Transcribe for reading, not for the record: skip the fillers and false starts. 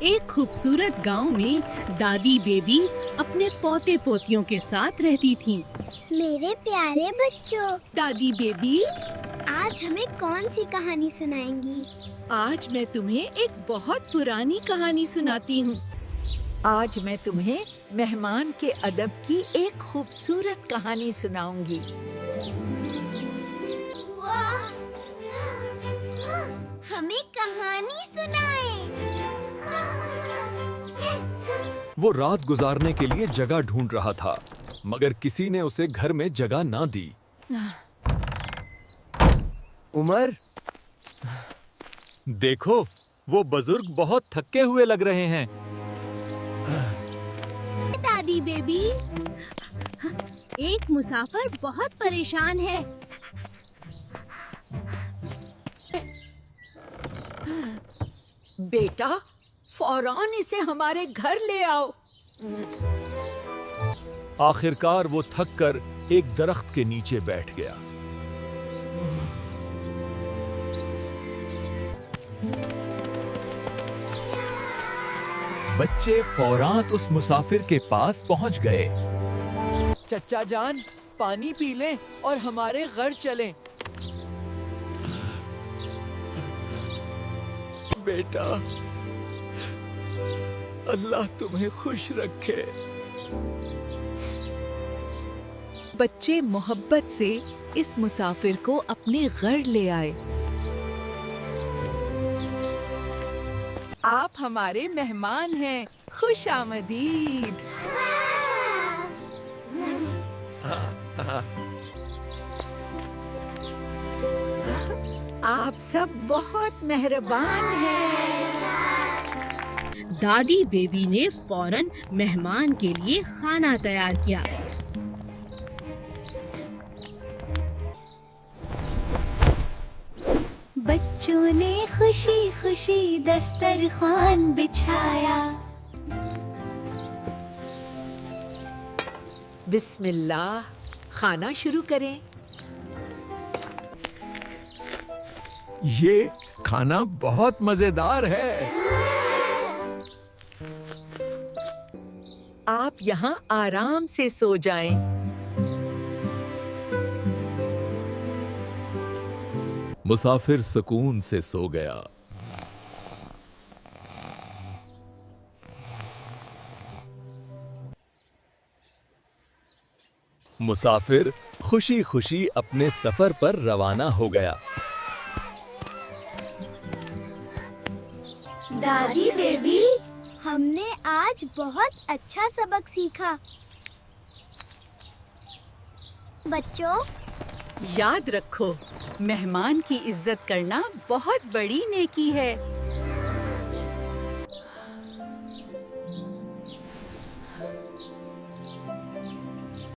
एक खूबसूरत गांव में दादी बेबी अपने पोते पोतियों के साथ रहती थीं। मेरे प्यारे बच्चों, दादी बेबी, आज हमें कौन सी कहानी सुनाएंगी? आज मैं तुम्हें एक बहुत पुरानी कहानी सुनाती हूँ। आज मैं तुम्हें मेहमान के अदब की एक खूबसूरत कहानी सुनाऊंगी। वाह! हमें कहानी सुनाएं। वो रात गुजारने के लिए जगह ढूंढ रहा था, मगर किसी ने उसे घर में जगह ना दी। उमर, देखो, वो बुजुर्ग बहुत थके हुए लग रहे हैं। दादी बेबी, एक मुसाफिर बहुत परेशान है। बेटा, फौरन इसे हमारे घर ले आओ। आखिरकार वो थक कर एक दरख्त के नीचे बैठ गया। बच्चे फौरन उस मुसाफिर के पास पहुंच गए। चच्चा जान, पानी पी लें और हमारे घर चलें। बेटा, अल्लाह तुम्हें खुश रखे। बच्चे मोहब्बत से इस मुसाफिर को अपने घर ले आए। आप हमारे मेहमान हैं, खुश आमदीद। आप सब बहुत मेहरबान हैं। दादी बेबी ने फौरन मेहमान के लिए खाना तैयार किया। बच्चों ने खुशी खुशी दस्तरखान बिछाया। बिस्मिल्लाह, खाना शुरू करें। ये खाना बहुत मजेदार है। आप यहाँ आराम से सो जाएं। मुसाफिर सुकून से सो गया। मुसाफिर खुशी खुशी अपने सफर पर रवाना हो गया। दादी बेबी, हमने आज बहुत अच्छा सबक सीखा। बच्चों, याद रखो, मेहमान की इज्जत करना बहुत बड़ी नेकी है।